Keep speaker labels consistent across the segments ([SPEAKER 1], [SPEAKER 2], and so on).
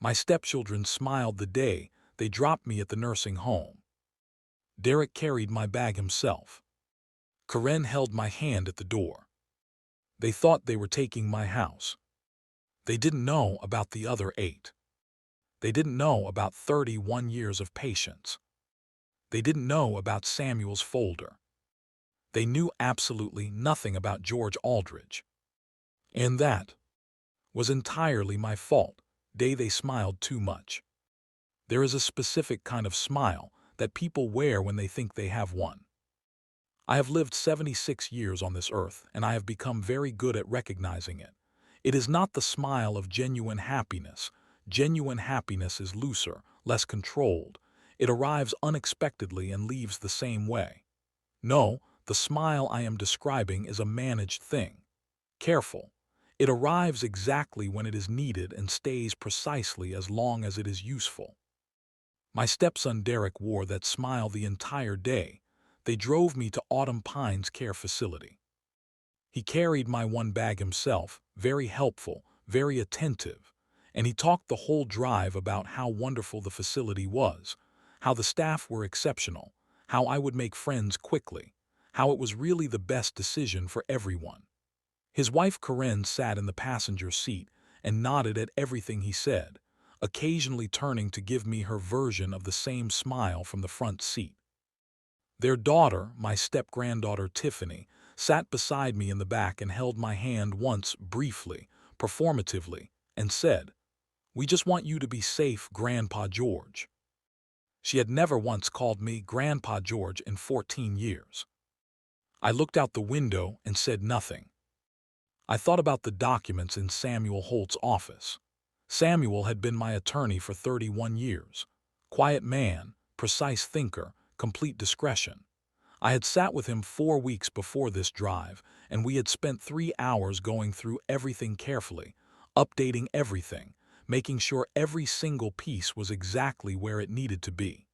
[SPEAKER 1] My stepchildren smiled the day they dropped me at the nursing home. Derek carried my bag himself. Karen held my hand at the door. They thought they were taking my house. They didn't know about the other 8. They didn't know about 31 years of patience. They didn't know about Samuel's folder. They knew absolutely nothing about George Aldridge. And that was entirely my fault. They smiled too much. There is a specific kind of smile that people wear when they think they have one. I have lived 76 years on this earth, and I have become very good at recognizing it. It is not the smile of genuine happiness. Genuine happiness is looser, less controlled. It arrives unexpectedly and leaves the same way. No, the smile I am describing is a managed thing. Careful. It arrives exactly when it is needed and stays precisely as long as it is useful. My stepson Derek wore that smile the entire day. They drove me to Autumn Pines Care Facility. He carried my one bag himself, very helpful, very attentive, and he talked the whole drive about how wonderful the facility was, how the staff were exceptional, how I would make friends quickly, how it was really the best decision for everyone. His wife Karen sat in the passenger seat and nodded at everything he said, occasionally turning to give me her version of the same smile from the front seat. Their daughter, my step-granddaughter Tiffany, sat beside me in the back and held my hand once briefly, performatively, and said, "We just want you to be safe, Grandpa George." She had never once called me Grandpa George in 14 years. I looked out the window and said nothing. I thought about the documents in Samuel Holt's office. Samuel had been my attorney for 31 years. Quiet man, precise thinker, complete discretion. I had sat with him 4 weeks before this drive, and we had spent 3 hours going through everything carefully, updating everything, making sure every single piece was exactly where it needed to be.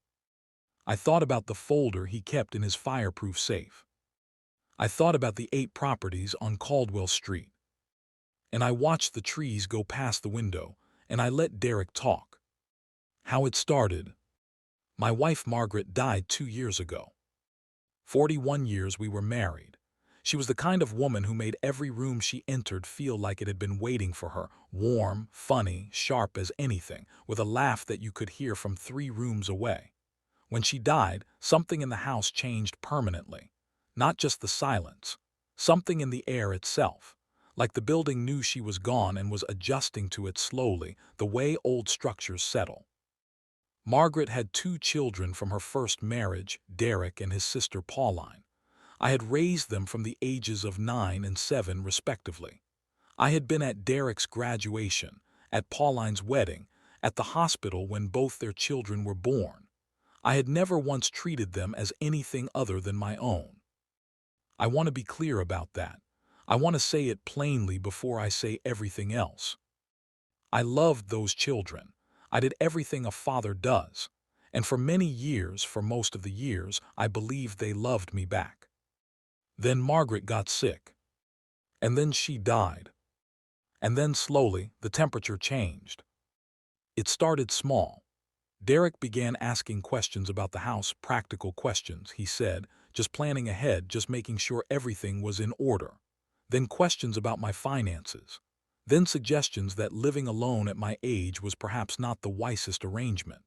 [SPEAKER 1] I thought about the folder he kept in his fireproof safe. I thought about the 8 properties on Caldwell Street. And I watched the trees go past the window, and I let Derek talk. How it started. My wife Margaret died 2 years ago. 41 years we were married. She was the kind of woman who made every room she entered feel like it had been waiting for her, warm, funny, sharp as anything, with a laugh that you could hear from 3 rooms away. When she died, something in the house changed permanently. Not just the silence, something in the air itself. Like the building knew she was gone and was adjusting to it slowly, the way old structures settle. Margaret had 2 children from her first marriage, Derek and his sister Pauline. I had raised them from the ages of 9 and 7 respectively. I had been at Derek's graduation, at Pauline's wedding, at the hospital when both their children were born. I had never once treated them as anything other than my own. I want to be clear about that. I want to say it plainly before I say everything else. I loved those children. I did everything a father does. And for many years, for most of the years, I believed they loved me back. Then Margaret got sick. And then she died. And then slowly, the temperature changed. It started small. Derek began asking questions about the house, practical questions, he said, just planning ahead, just making sure everything was in order. Then questions about my finances. Then suggestions that living alone at my age was perhaps not the wisest arrangement.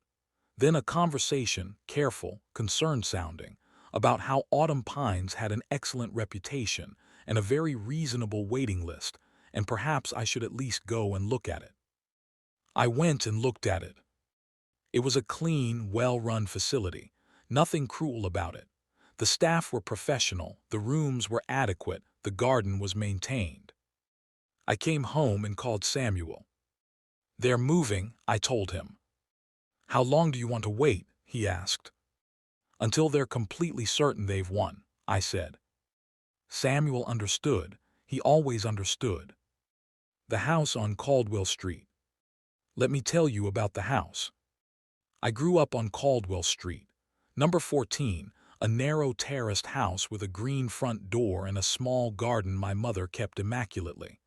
[SPEAKER 1] Then a conversation, careful, concerned-sounding, about how Autumn Pines had an excellent reputation and a very reasonable waiting list, and perhaps I should at least go and look at it. I went and looked at it. It was a clean, well-run facility, nothing cruel about it. The staff were professional, the rooms were adequate, the garden was maintained. I came home and called Samuel. "They're moving," I told him. "How long do you want to wait?" he asked. "Until they're completely certain they've won," I said. Samuel understood. He always understood. The house on Caldwell Street. Let me tell you about the house. I grew up on Caldwell Street, number 14, a narrow terraced house with a green front door and a small garden my mother kept immaculately.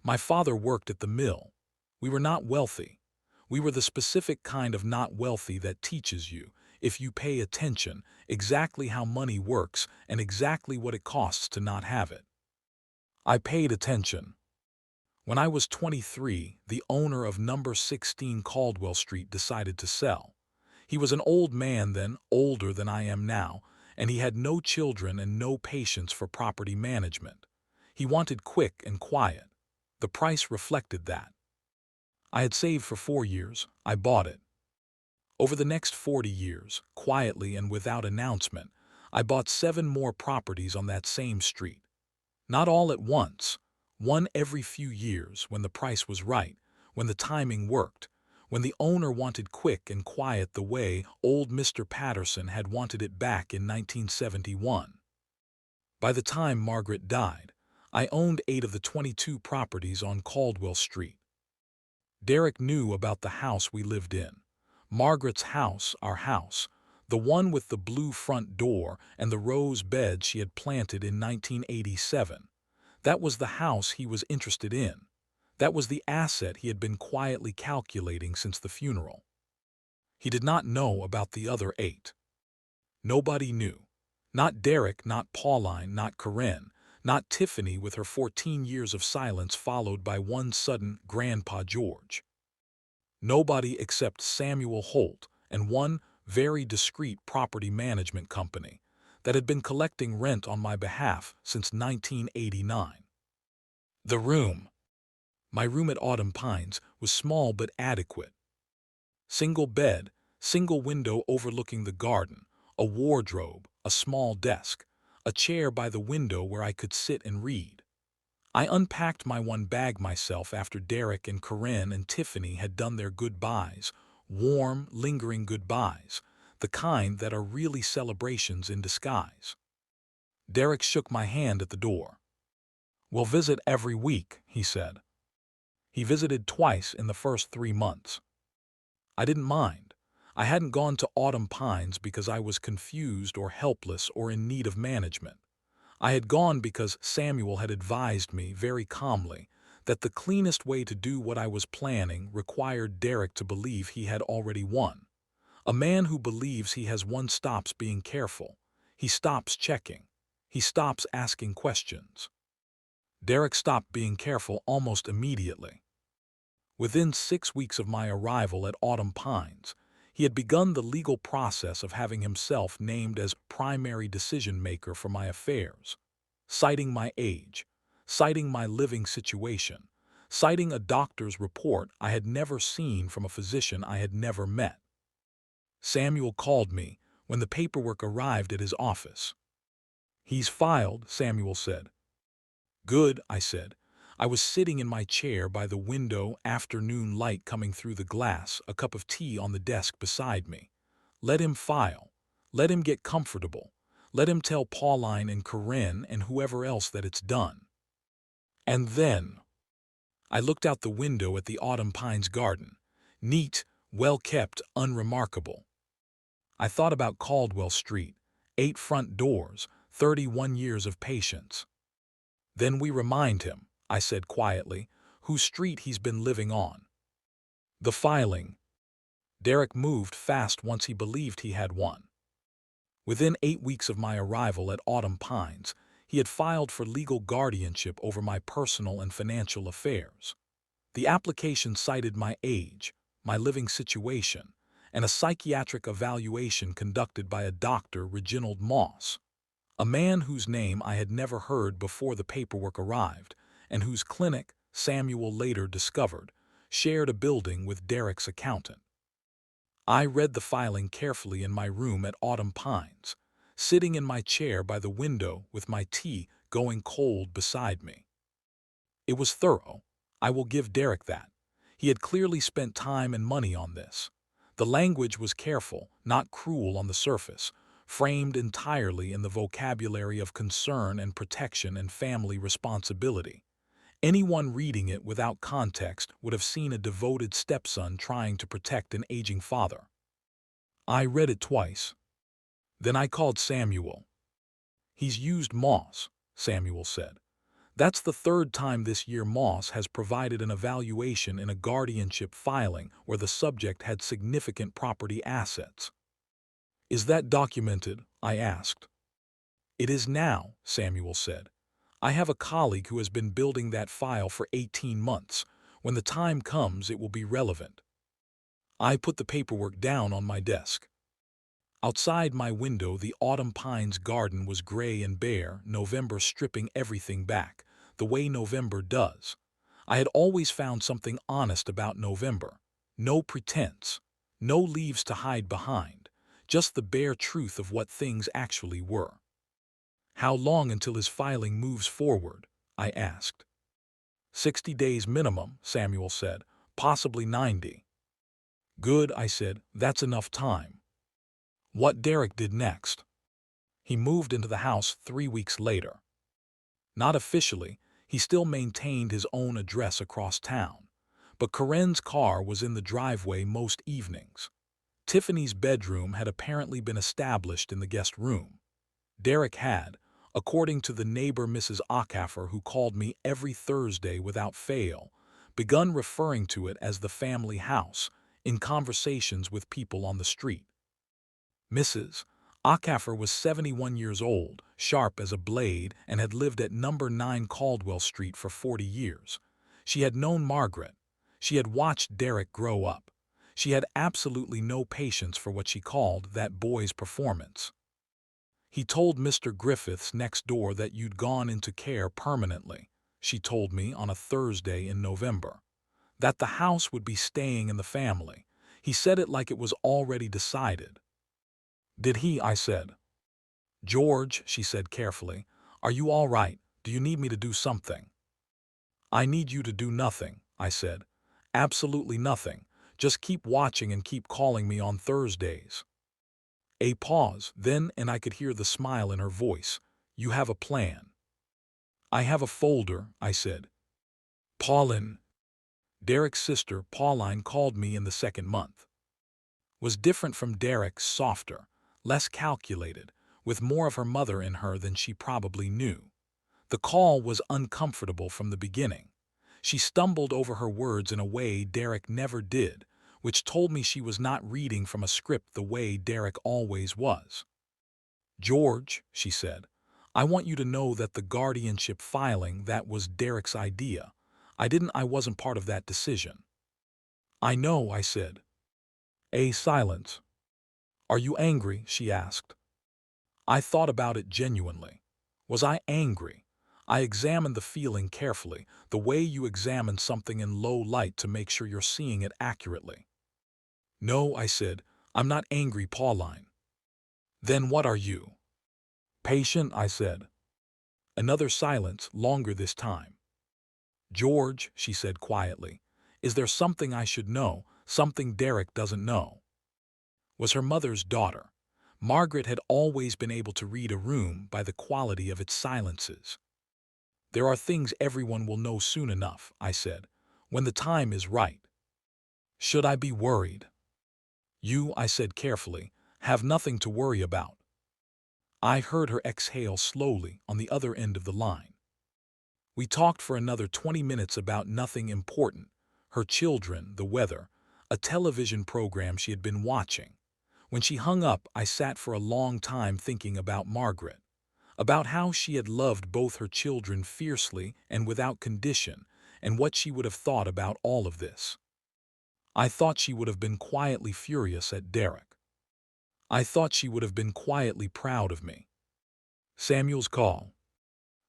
[SPEAKER 1] My father worked at the mill. We were not wealthy. We were the specific kind of not wealthy that teaches you, if you pay attention, exactly how money works and exactly what it costs to not have it. I paid attention. When I was 23, the owner of number 16 Caldwell Street decided to sell. He was an old man then, older than I am now, and he had no children and no patience for property management. He wanted quick and quiet. The price reflected that. I had saved for 4 years. I bought it. Over the next 40 years, quietly and without announcement, I bought 7 more properties on that same street. Not all at once, one every few years when the price was right, when the timing worked, when the owner wanted quick and quiet the way old Mr. Patterson had wanted it back in 1971. By the time Margaret died, I owned 8 of the 22 properties on Caldwell Street. Derek knew about the house we lived in. Margaret's house, our house, the one with the blue front door and the rose bed she had planted in 1987. That was the house he was interested in. That was the asset he had been quietly calculating since the funeral. He did not know about the other 8. Nobody knew. Not Derek, not Pauline, not Corinne, not Tiffany with her 14 years of silence followed by one sudden Grandpa George. Nobody except Samuel Holt and one very discreet property management company that had been collecting rent on my behalf since 1989. The room. My room at Autumn Pines was small but adequate. Single bed, single window overlooking the garden, a wardrobe, a small desk, a chair by the window where I could sit and read. I unpacked my one bag myself after Derek and Corinne and Tiffany had done their goodbyes, warm, lingering goodbyes, the kind that are really celebrations in disguise. Derek shook my hand at the door. "We'll visit every week," he said. He visited twice in the first 3 months. I didn't mind. I hadn't gone to Autumn Pines because I was confused or helpless or in need of management. I had gone because Samuel had advised me very calmly that the cleanest way to do what I was planning required Derek to believe he had already won. A man who believes he has won stops being careful. He stops checking. He stops asking questions. Derek stopped being careful almost immediately. Within 6 weeks of my arrival at Autumn Pines, he had begun the legal process of having himself named as primary decision-maker for my affairs, citing my age, citing my living situation, citing a doctor's report I had never seen from a physician I had never met. Samuel called me when the paperwork arrived at his office. "He's filed," Samuel said. "Good," I said. I was sitting in my chair by the window, afternoon light coming through the glass, a cup of tea on the desk beside me. Let him file. Let him get comfortable. Let him tell Pauline and Corinne and whoever else that it's done. And then I looked out the window at the Autumn Pines garden. Neat, well-kept, unremarkable. I thought about Caldwell Street, 8 front doors, 31 years of patience. "Then we remind him," I said quietly, "whose street he's been living on." The filing. Derek moved fast once he believed he had won. Within 8 weeks of my arrival at Autumn Pines, he had filed for legal guardianship over my personal and financial affairs. The application cited my age, my living situation, and a psychiatric evaluation conducted by a Dr. Reginald Moss, a man whose name I had never heard before the paperwork arrived, and whose clinic, Samuel later discovered, shared a building with Derek's accountant. I read the filing carefully in my room at Autumn Pines, sitting in my chair by the window with my tea going cold beside me. It was thorough. I will give Derek that. He had clearly spent time and money on this. The language was careful, not cruel on the surface, framed entirely in the vocabulary of concern and protection and family responsibility. Anyone reading it without context would have seen a devoted stepson trying to protect an aging father. I read it twice. Then I called Samuel. "He's used Moss," Samuel said. That's the third time this year Moss has provided an evaluation in a guardianship filing where the subject had significant property assets. Is that documented? I asked. It is now, Samuel said. I have a colleague who has been building that file for 18 months. When the time comes, it will be relevant. I put the paperwork down on my desk. Outside my window, the autumn pines garden was gray and bare, November stripping everything back, the way November does. I had always found something honest about November. No pretense, no leaves to hide behind, just the bare truth of what things actually were. How long until his filing moves forward? I asked. 60 days minimum, Samuel said, possibly 90. Good, I said, that's enough time. What Derek did next? He moved into the house 3 weeks later. Not officially, he still maintained his own address across town, but Corinne's car was in the driveway most evenings. Tiffany's bedroom had apparently been established in the guest room. Derek had, according to the neighbor Mrs. Acaffer, who called me every Thursday without fail, begun referring to it as the family house in conversations with people on the street. Mrs. Acaffer was 71 years old, sharp as a blade, and had lived at number 9 Caldwell Street for 40 years. She had known Margaret. She had watched Derek grow up. She had absolutely no patience for what she called that boy's performance. He told Mr. Griffiths next door that you'd gone into care permanently, she told me on a Thursday in November. That the house would be staying in the family. He said it like it was already decided. Did he? I said. George, she said carefully, are you all right? Do you need me to do something? I need you to do nothing, I said. Absolutely nothing. Just keep watching and keep calling me on Thursdays. A pause, then, and I could hear the smile in her voice. You have a plan. I have a folder, I said. Pauline. Derek's sister, Pauline, called me in the second month. Was different from Derek, softer, less calculated, with more of her mother in her than she probably knew. The call was uncomfortable from the beginning. She stumbled over her words in a way Derek never did, which told me she was not reading from a script the way Derek always was. George, she said, I want you to know that the guardianship filing, that was Derek's idea. I wasn't part of that decision. I know, I said. A silence. Are you angry? She asked. I thought about it genuinely. Was I angry? I examined the feeling carefully, the way you examine something in low light to make sure you're seeing it accurately. No, I said, I'm not angry, Pauline. Then what are you? Patient, I said. Another silence, longer this time. George, she said quietly, is there something I should know, something Derek doesn't know? Was her mother's daughter. Margaret had always been able to read a room by the quality of its silences. There are things everyone will know soon enough, I said, when the time is right. Should I be worried? You, I said carefully, have nothing to worry about. I heard her exhale slowly on the other end of the line. We talked for another 20 minutes about nothing important, her children, the weather, a television program she had been watching. When she hung up, I sat for a long time thinking about Margaret, about how she had loved both her children fiercely and without condition, and what she would have thought about all of this. I thought she would have been quietly furious at Derek. I thought she would have been quietly proud of me. Samuel's call.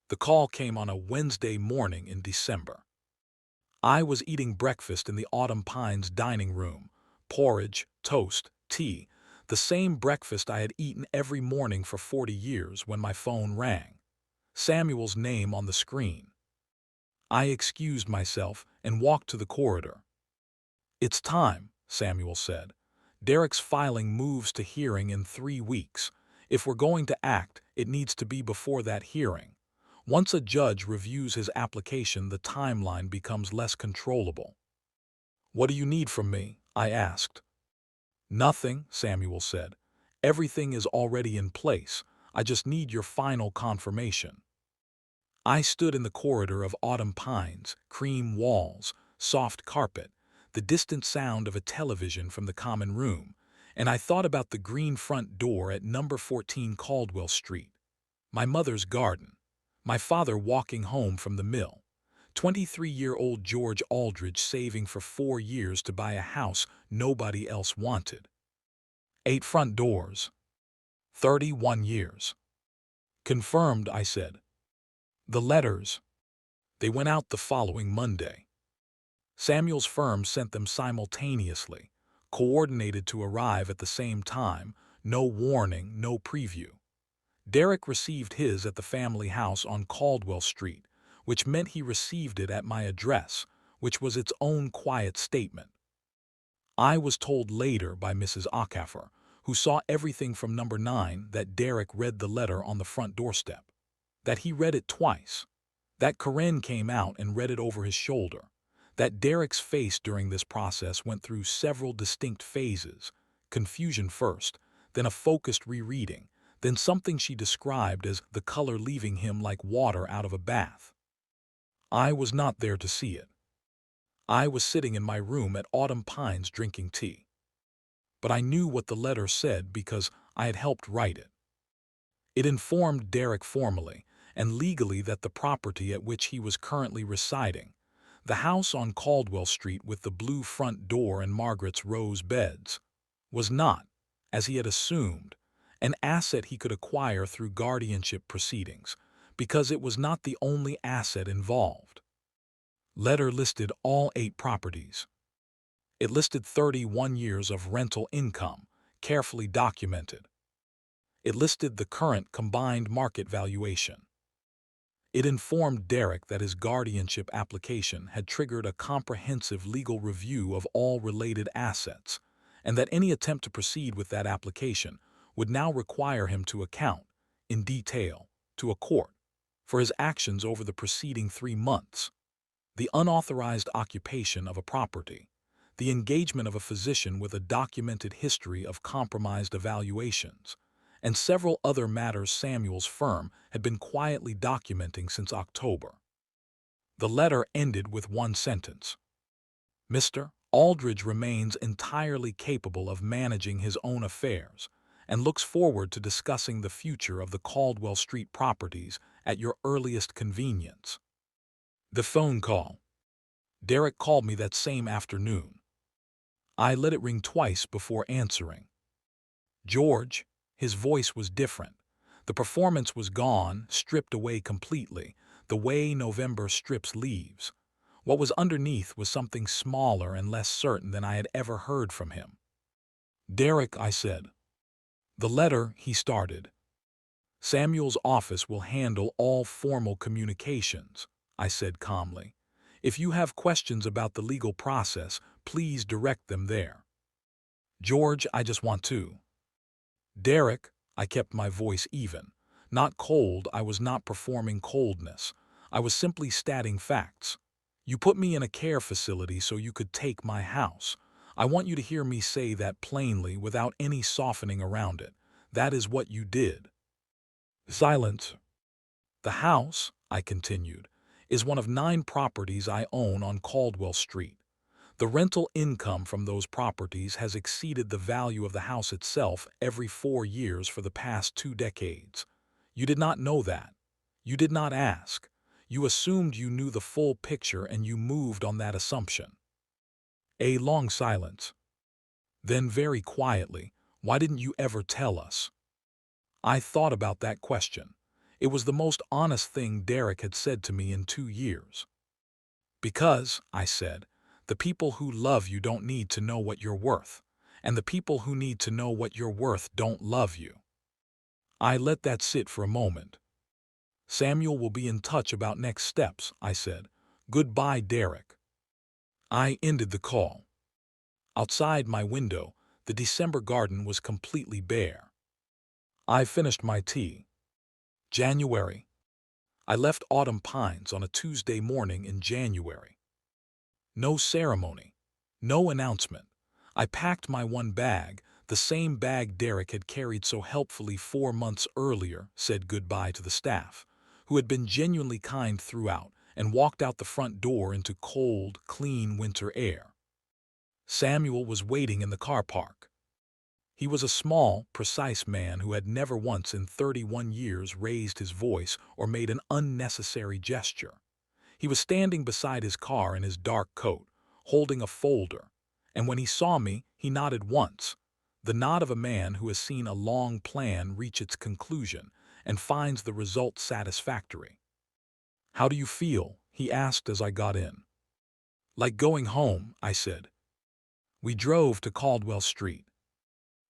[SPEAKER 1] The call came on a Wednesday morning in December. I was eating breakfast in the Autumn Pines dining room, porridge, toast, tea, the same breakfast I had eaten every morning for 40 years when my phone rang. Samuel's name on the screen. I excused myself and walked to the corridor. It's time, Samuel said. Derek's filing moves to hearing in 3 weeks. If we're going to act, it needs to be before that hearing. Once a judge reviews his application, the timeline becomes less controllable. What do you need from me? I asked. Nothing, Samuel said. Everything is already in place. I just need your final confirmation. I stood in the corridor of autumn pines, cream walls, soft carpet, the distant sound of a television from the common room, and I thought about the green front door at number 14 Caldwell Street, my mother's garden, my father walking home from the mill, 23-year-old George Aldridge saving for 4 years to buy a house nobody else wanted. 8 front doors. 31 years. Confirmed, I said. The letters. They went out the following Monday. Samuel's firm sent them simultaneously, coordinated to arrive at the same time, no warning, no preview. Derek received his at the family house on Caldwell Street, which meant he received it at my address, which was its own quiet statement. I was told later by Mrs. Acaffer, who saw everything from number 9, that Derek read the letter on the front doorstep, that he read it twice, that Corinne came out and read it over his shoulder, that Derek's face during this process went through several distinct phases, confusion first, then a focused rereading, then something she described as the color leaving him like water out of a bath. I was not there to see it. I was sitting in my room at Autumn Pines drinking tea. But I knew what the letter said because I had helped write it. It informed Derek formally and legally that the property at which he was currently residing, the house on Caldwell Street with the blue front door and Margaret's rose beds, was not, as he had assumed, an asset he could acquire through guardianship proceedings, because it was not the only asset involved. Letter listed all 8 properties. It listed 31 years of rental income, carefully documented. It listed the current combined market valuation. It informed Derek that his guardianship application had triggered a comprehensive legal review of all related assets, and that any attempt to proceed with that application would now require him to account, in detail, to a court, for his actions over the preceding 3 months, the unauthorized occupation of a property, the engagement of a physician with a documented history of compromised evaluations, and several other matters Samuel's firm had been quietly documenting since October. The letter ended with one sentence. Mr. Aldridge remains entirely capable of managing his own affairs and looks forward to discussing the future of the Caldwell Street properties at your earliest convenience. The phone call. Derek called me that same afternoon. I let it ring twice before answering. George, his voice was different. The performance was gone, stripped away completely, the way November strips leaves. What was underneath was something smaller and less certain than I had ever heard from him. Derek, I said. The letter, he started. Samuel's office will handle all formal communications, I said calmly. If you have questions about the legal process, please direct them there. George, I just want to. Derek, I kept my voice even. Not cold, I was not performing coldness. I was simply stating facts. You put me in a care facility so you could take my house. I want you to hear me say that plainly without any softening around it. That is what you did. Silence. The house, I continued, is one of 9 properties I own on Caldwell Street. The rental income from those properties has exceeded the value of the house itself every 4 years for the past 2 decades. You did not know that. You did not ask. You assumed you knew the full picture and you moved on that assumption. A long silence. Then very quietly, why didn't you ever tell us? I thought about that question. It was the most honest thing Derek had said to me in 2 years. Because, I said, the people who love you don't need to know what you're worth, and the people who need to know what you're worth don't love you. I let that sit for a moment. Samuel will be in touch about next steps, I said. Goodbye, Derek. I ended the call. Outside my window, the December garden was completely bare. I finished my tea. January. I left Autumn Pines on a Tuesday morning in January. No ceremony, no announcement. I packed my one bag, the same bag Derek had carried so helpfully 4 months earlier, said goodbye to the staff, who had been genuinely kind throughout, and walked out the front door into cold, clean winter air. Samuel was waiting in the car park. He was a small, precise man who had never once in 31 years raised his voice or made an unnecessary gesture. He was standing beside his car in his dark coat, holding a folder, and when he saw me, he nodded once, the nod of a man who has seen a long plan reach its conclusion and finds the result satisfactory. "How do you feel?" he asked as I got in. "Like going home," I said. We drove to Caldwell Street.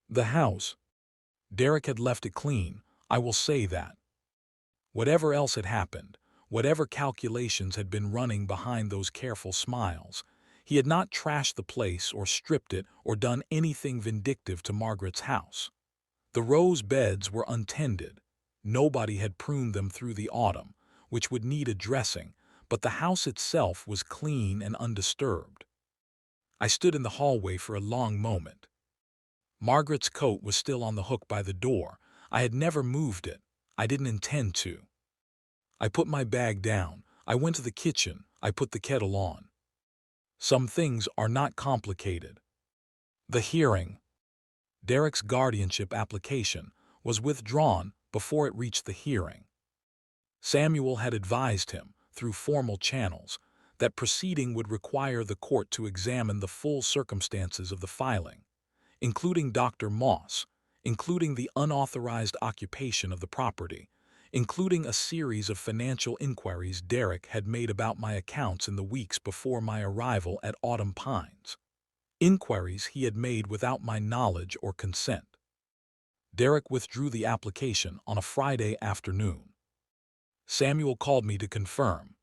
[SPEAKER 1] The house. Derek had left it clean, I will say that. Whatever else had happened, whatever calculations had been running behind those careful smiles, he had not trashed the place or stripped it or done anything vindictive to Margaret's house. The rose beds were untended. Nobody had pruned them through the autumn, which would need addressing, but the house itself was clean and undisturbed. I stood in the hallway for a long moment. Margaret's coat was still on the hook by the door. I had never moved it. I didn't intend to. I put my bag down. I went to the kitchen. I put the kettle on. Some things are not complicated. The hearing. Derek's guardianship application was withdrawn before it reached the hearing. Samuel had advised him, through formal channels, that proceeding would require the court to examine the full circumstances of the filing, including Dr. Moss, including the unauthorized occupation of the property, including a series of financial inquiries Derek had made about my accounts in the weeks before my arrival at Autumn Pines. Inquiries he had made without my knowledge or consent. Derek withdrew the application on a Friday afternoon. Samuel called me to confirm.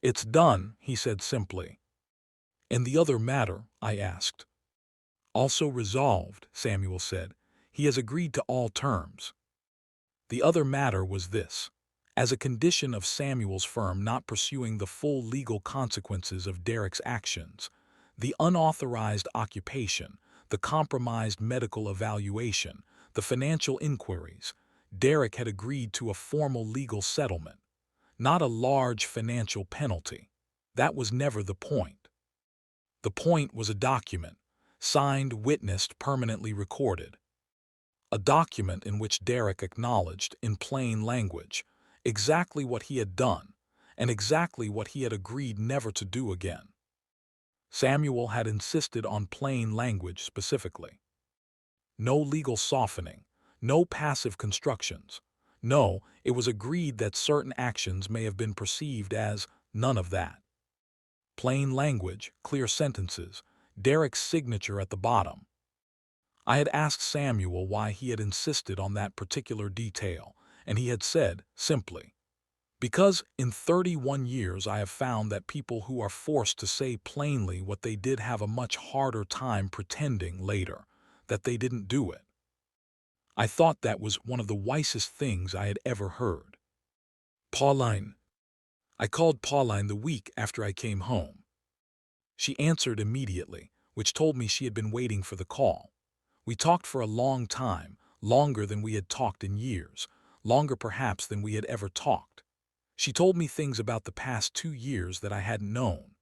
[SPEAKER 1] "It's done," he said simply. "And the other matter?" I asked. "Also resolved," Samuel said. "He has agreed to all terms." The other matter was this. As a condition of Samuel's firm not pursuing the full legal consequences of Derek's actions, the unauthorized occupation, the compromised medical evaluation, the financial inquiries, Derek had agreed to a formal legal settlement, not a large financial penalty. That was never the point. The point was a document, signed, witnessed, permanently recorded. A document in which Derek acknowledged, in plain language, exactly what he had done, and exactly what he had agreed never to do again. Samuel had insisted on plain language specifically. No legal softening, no passive constructions. No, it was agreed that certain actions may have been perceived as none of that. Plain language, clear sentences, Derek's signature at the bottom. I had asked Samuel why he had insisted on that particular detail, and he had said, simply, "Because in 31 years I have found that people who are forced to say plainly what they did have a much harder time pretending later that they didn't do it." I thought that was one of the wisest things I had ever heard. "Pauline." I called Pauline the week after I came home. She answered immediately, which told me she had been waiting for the call. We talked for a long time, longer than we had talked in years, longer perhaps than we had ever talked. She told me things about the past 2 years that I hadn't known,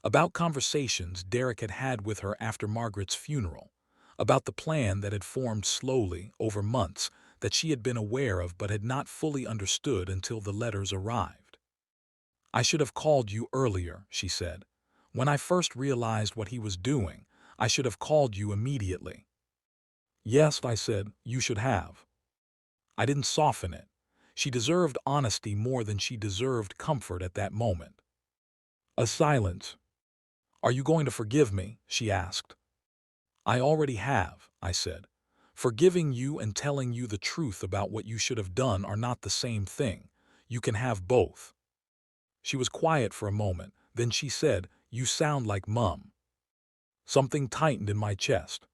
[SPEAKER 1] about conversations Derek had had with her after Margaret's funeral, about the plan that had formed slowly over months that she had been aware of but had not fully understood until the letters arrived. "I should have called you earlier," she said. "When I first realized what he was doing, I should have called you immediately." "Yes," I said, "you should have." I didn't soften it. She deserved honesty more than she deserved comfort at that moment. A silence. "Are you going to forgive me?" she asked. "I already have," I said. "Forgiving you and telling you the truth about what you should have done are not the same thing. You can have both." She was quiet for a moment, then she said, "You sound like Mum." Something tightened in my chest.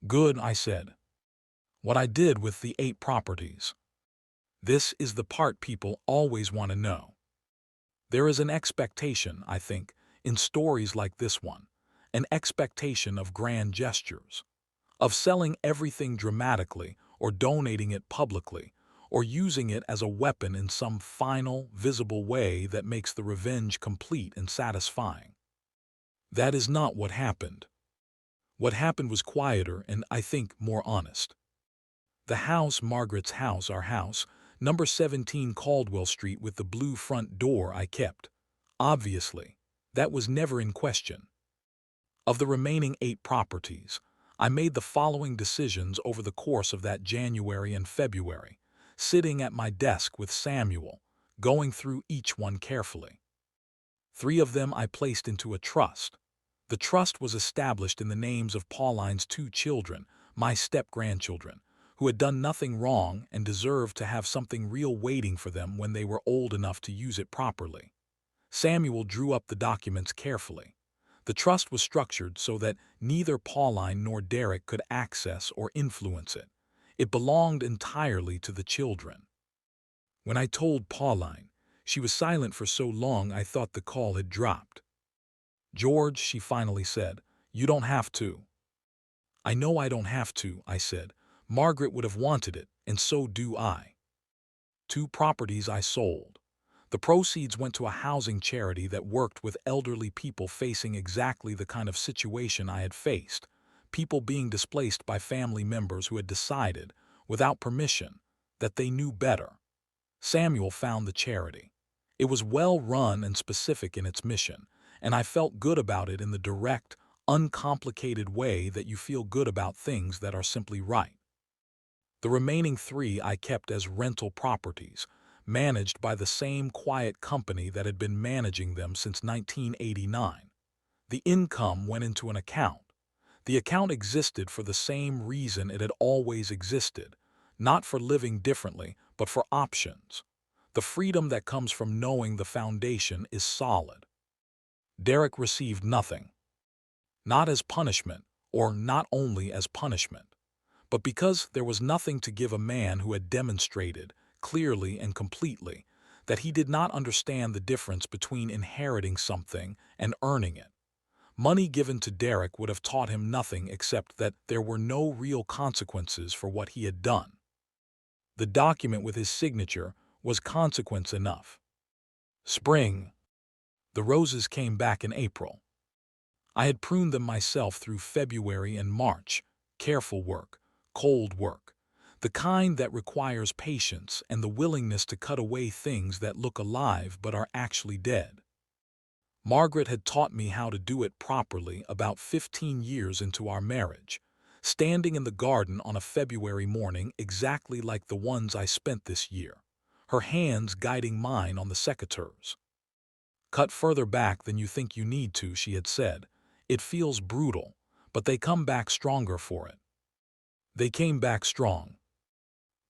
[SPEAKER 1] "Good," I said. "What I did with the 8 properties. This is the part people always want to know. There is an expectation, I think, in stories like this one, an expectation of grand gestures, of selling everything dramatically or donating it publicly, or using it as a weapon in some final, visible way that makes the revenge complete and satisfying. That is not what happened. What happened was quieter and, I think, more honest. The house, Margaret's house, our house, number 17 Caldwell Street with the blue front door, I kept. Obviously, that was never in question. Of the remaining 8 properties, I made the following decisions over the course of that January and February, sitting at my desk with Samuel, going through each one carefully. 3 of them I placed into a trust. The trust was established in the names of Pauline's 2 children, my step-grandchildren, who had done nothing wrong and deserved to have something real waiting for them when they were old enough to use it properly. Samuel drew up the documents carefully. The trust was structured so that neither Pauline nor Derek could access or influence it. It belonged entirely to the children. When I told Pauline, she was silent for so long I thought the call had dropped. "George," she finally said, "you don't have to." "I know I don't have to," I said. "Margaret would have wanted it, and so do I." 2 properties I sold. The proceeds went to a housing charity that worked with elderly people facing exactly the kind of situation I had faced, people being displaced by family members who had decided, without permission, that they knew better. Samuel found the charity. It was well run and specific in its mission, and I felt good about it in the direct, uncomplicated way that you feel good about things that are simply right. The remaining 3 I kept as rental properties, managed by the same quiet company that had been managing them since 1989. The income went into an account. The account existed for the same reason it had always existed, not for living differently, but for options. The freedom that comes from knowing the foundation is solid. Derek received nothing. Not as punishment, or not only as punishment, but because there was nothing to give a man who had demonstrated, clearly and completely, that he did not understand the difference between inheriting something and earning it. Money given to Derek would have taught him nothing except that there were no real consequences for what he had done. The document with his signature was consequence enough. Spring. The roses came back in April. I had pruned them myself through February and March. Careful work, cold work, the kind that requires patience and the willingness to cut away things that look alive but are actually dead. Margaret had taught me how to do it properly about 15 years into our marriage, standing in the garden on a February morning exactly like the ones I spent this year, her hands guiding mine on the secateurs. "Cut further back than you think you need to," she had said. "It feels brutal, but they come back stronger for it." They came back strong.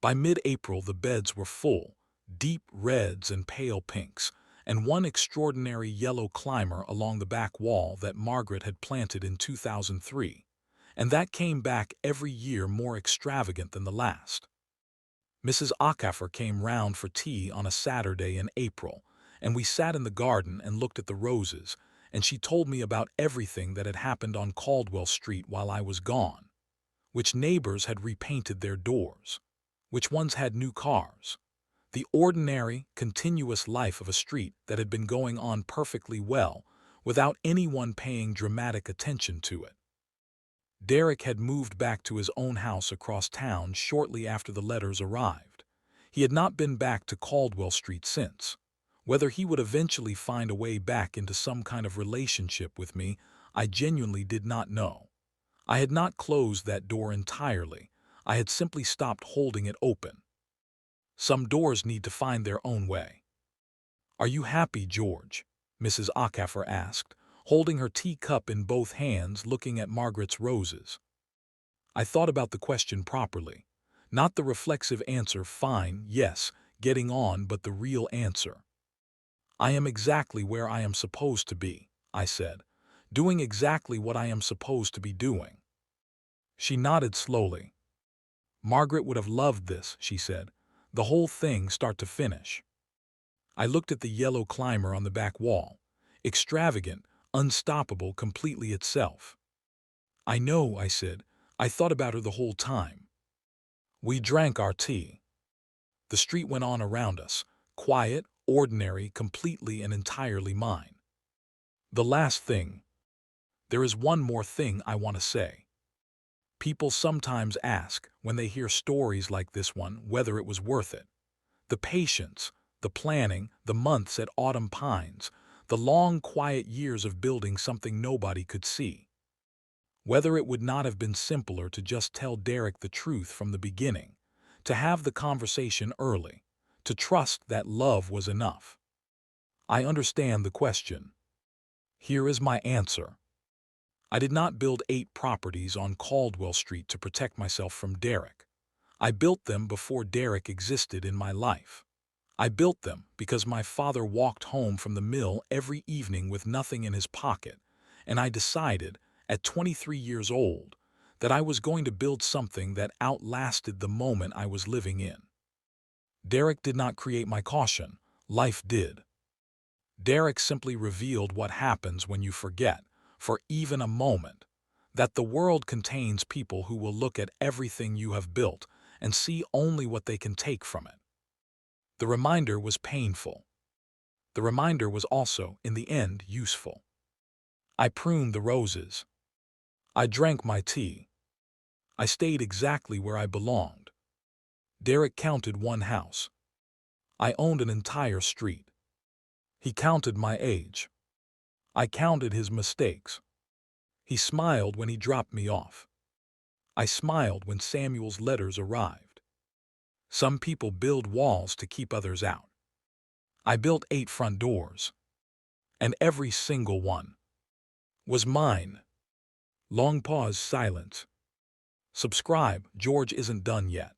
[SPEAKER 1] By mid-April the beds were full, deep reds and pale pinks, and one extraordinary yellow climber along the back wall that Margaret had planted in 2003, and that came back every year more extravagant than the last. Mrs. Acaffer came round for tea on a Saturday in April, and we sat in the garden and looked at the roses, and she told me about everything that had happened on Caldwell Street while I was gone. Which neighbors had repainted their doors, which ones had new cars. The ordinary, continuous life of a street that had been going on perfectly well without anyone paying dramatic attention to it. Derek had moved back to his own house across town shortly after the letters arrived. He had not been back to Caldwell Street since. Whether he would eventually find a way back into some kind of relationship with me, I genuinely did not know. I had not closed that door entirely. I had simply stopped holding it open. Some doors need to find their own way. "Are you happy, George?" Mrs. Acaffer asked, holding her teacup in both hands, looking at Margaret's roses. I thought about the question properly. Not the reflexive answer, "Fine, yes, getting on," but the real answer. "I am exactly where I am supposed to be," I said, "doing exactly what I am supposed to be doing." She nodded slowly. "Margaret would have loved this," she said, "the whole thing start to finish." I looked at the yellow climber on the back wall, extravagant, unstoppable, completely itself. "I know," I said. "I thought about her the whole time." We drank our tea. The street went on around us, quiet, ordinary, completely and entirely mine. The last thing. There is one more thing I want to say. People sometimes ask, when they hear stories like this one, whether it was worth it. The patience, the planning, the months at Autumn Pines, the long, quiet years of building something nobody could see. Whether it would not have been simpler to just tell Derek the truth from the beginning, to have the conversation early, to trust that love was enough. I understand the question. Here is my answer. I did not build 8 properties on Caldwell Street to protect myself from Derek. I built them before Derek existed in my life. I built them because my father walked home from the mill every evening with nothing in his pocket, and I decided, at 23 years old, that I was going to build something that outlasted the moment I was living in. Derek did not create my caution, life did. Derek simply revealed what happens when you forget, for even a moment, that the world contains people who will look at everything you have built and see only what they can take from it. The reminder was painful. The reminder was also, in the end, useful. I pruned the roses. I drank my tea. I stayed exactly where I belonged. Derek counted one house. I owned an entire street. He counted my age. I counted his mistakes. He smiled when he dropped me off. I smiled when Samuel's letters arrived. Some people build walls to keep others out. I built 8 front doors, and every single one was mine. Long pause, silence. Subscribe, George isn't done yet.